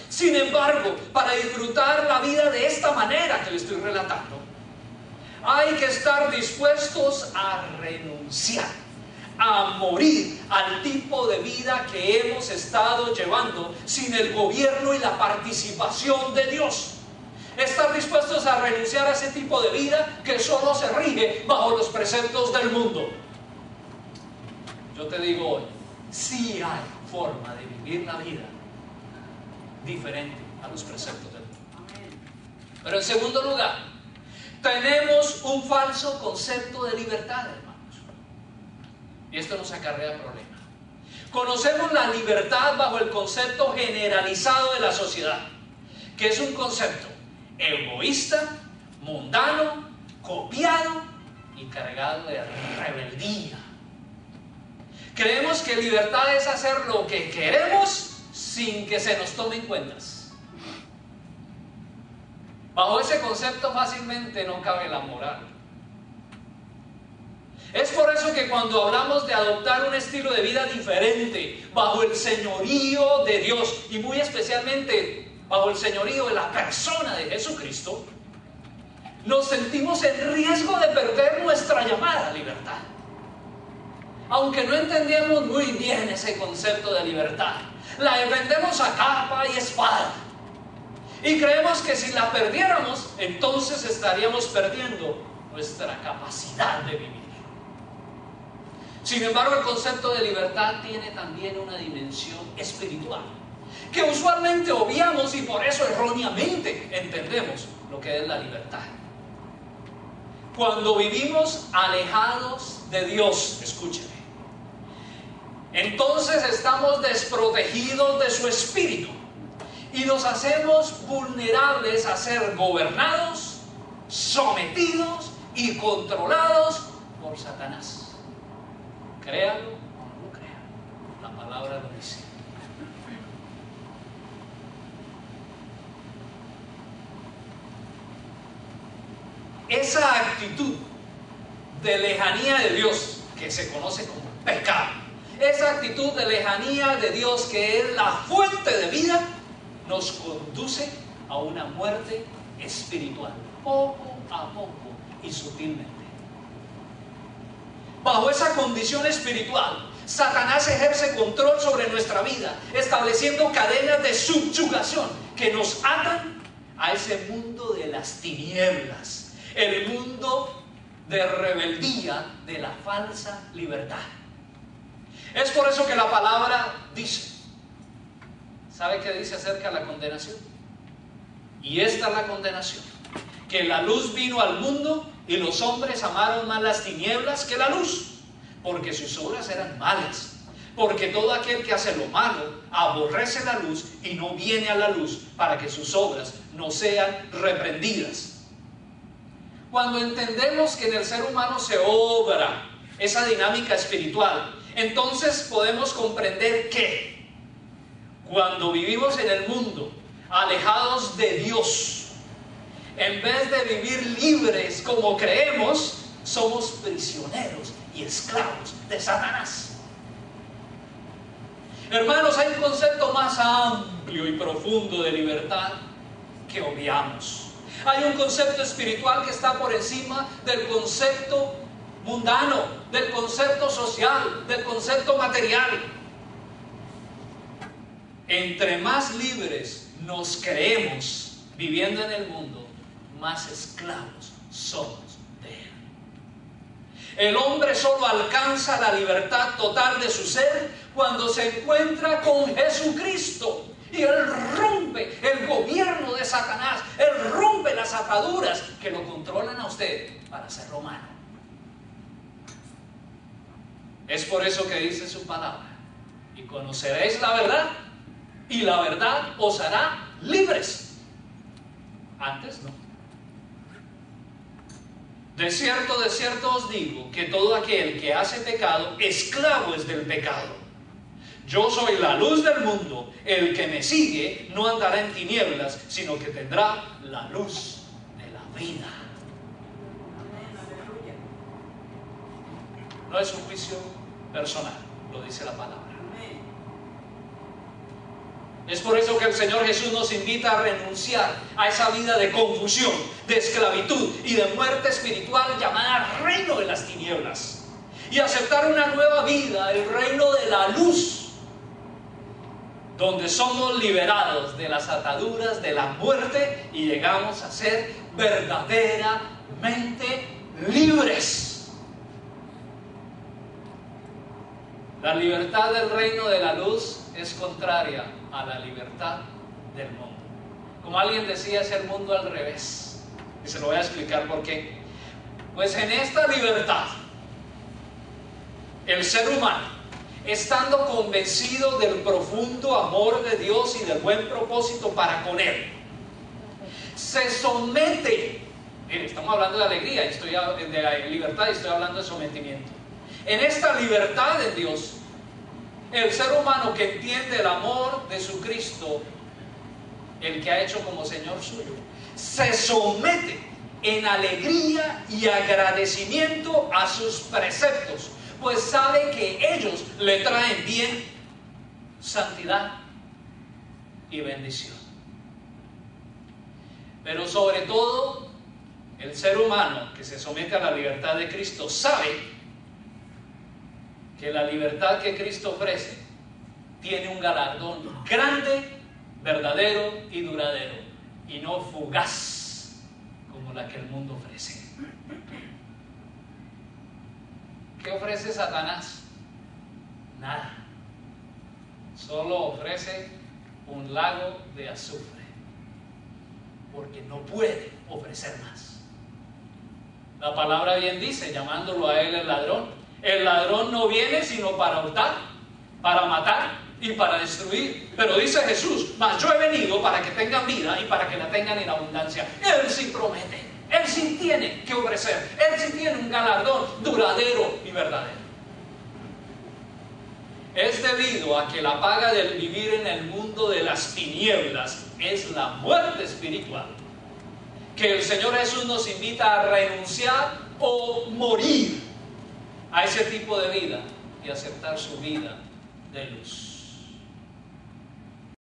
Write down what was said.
Sin embargo, para disfrutar la vida de esta manera que le estoy relatando, hay que estar dispuestos a renunciar, a morir al tipo de vida que hemos estado llevando sin el gobierno y la participación de Dios. Estar dispuestos a renunciar a ese tipo de vida que solo se rige bajo los preceptos del mundo. Yo te digo hoy, sí hay forma de vivir la vida diferente a los preceptos del mundo. Pero en segundo lugar, tenemos un falso concepto de libertad, hermanos. Y esto nos acarrea problemas. Conocemos la libertad bajo el concepto generalizado de la sociedad, que es un concepto egoísta, mundano, copiado y cargado de rebeldía. Creemos que libertad es hacer lo que queremos sin que se nos tomen cuentas. Bajo ese concepto fácilmente no cabe la moral. Es por eso que cuando hablamos de adoptar un estilo de vida diferente, bajo el señorío de Dios y muy especialmente bajo el señorío de la persona de Jesucristo, nos sentimos en riesgo de perder nuestra llamada libertad. Aunque no entendemos muy bien ese concepto de libertad, la defendemos a capa y espada. Y creemos que si la perdiéramos, entonces estaríamos perdiendo nuestra capacidad de vivir. Sin embargo, el concepto de libertad tiene también una dimensión espiritual, que usualmente obviamos y por eso erróneamente entendemos lo que es la libertad. Cuando vivimos alejados de Dios, escúcheme, entonces estamos desprotegidos de su espíritu y nos hacemos vulnerables a ser gobernados, sometidos y controlados por Satanás. Créalo o no lo crea, la palabra lo dice. Esa actitud de lejanía de Dios, que se conoce como pecado, esa actitud de lejanía de Dios, que es la fuente de vida, nos conduce a una muerte espiritual, poco a poco y sutilmente. Bajo esa condición espiritual, Satanás ejerce control sobre nuestra vida, estableciendo cadenas de subyugación que nos atan a ese mundo de las tinieblas, el mundo de rebeldía, de la falsa libertad. Es por eso que la palabra dice, ¿sabe qué dice acerca de la condenación? Y esta es la condenación, que la luz vino al mundo y los hombres amaron más las tinieblas que la luz, porque sus obras eran malas. Porque todo aquel que hace lo malo aborrece la luz y no viene a la luz para que sus obras no sean reprendidas. Cuando entendemos que en el ser humano se obra esa dinámica espiritual, entonces podemos comprender que cuando vivimos en el mundo alejados de Dios, en vez de vivir libres como creemos, somos prisioneros y esclavos de Satanás. Hermanos, hay un concepto más amplio y profundo de libertad que obviamos. Hay un concepto espiritual que está por encima del concepto mundano, del concepto social, del concepto material. Entre más libres nos creemos viviendo en el mundo, más esclavos somos de él. El hombre solo alcanza la libertad total de su ser cuando se encuentra con Jesucristo. Y Él rompe el gobierno de Satanás. Él rompe las ataduras que lo controlan a usted para ser romano. Es por eso que dice su palabra: y conoceréis la verdad, y la verdad os hará libres. Antes no. De cierto os digo, que todo aquel que hace pecado, esclavo es del pecado. Yo soy la luz del mundo. El que me sigue no andará en tinieblas, sino que tendrá la luz de la vida. No es un juicio personal, lo dice la palabra. Es por eso que el Señor Jesús nos invita a renunciar a esa vida de confusión, de esclavitud y de muerte espiritual llamada reino de las tinieblas, y aceptar una nueva vida, el reino de la luz, donde somos liberados de las ataduras de la muerte y llegamos a ser verdaderamente libres. La libertad del reino de la luz es contraria a la libertad del mundo. Como alguien decía, es el mundo al revés. Y se lo voy a explicar por qué. Pues en esta libertad, el ser humano, estando convencido del profundo amor de Dios y del buen propósito para con Él, se somete. Mire, estamos hablando de alegría, de la libertad, y estoy hablando de sometimiento. En esta libertad de Dios, el ser humano que entiende el amor de su Cristo, el que ha hecho como Señor suyo, se somete en alegría y agradecimiento a sus preceptos, pues sabe que ellos le traen bien, santidad y bendición. Pero sobre todo, el ser humano que se somete a la libertad de Cristo sabe que la libertad que Cristo ofrece tiene un galardón grande, verdadero y duradero, y no fugaz como la que el mundo ofrece. ¿Qué ofrece Satanás? Nada. Solo ofrece un lago de azufre, porque no puede ofrecer más. La palabra bien dice, llamándolo a él el ladrón. El ladrón no viene sino para hurtar, para matar y para destruir. Pero dice Jesús, mas yo he venido para que tengan vida y para que la tengan en abundancia. Él sí promete, Él sí tiene que ofrecer, Él sí tiene un galardón duradero y verdadero. Es debido a que la paga del vivir en el mundo de las tinieblas es la muerte espiritual, que el Señor Jesús nos invita a renunciar o morir a ese tipo de vida y aceptar su vida de luz.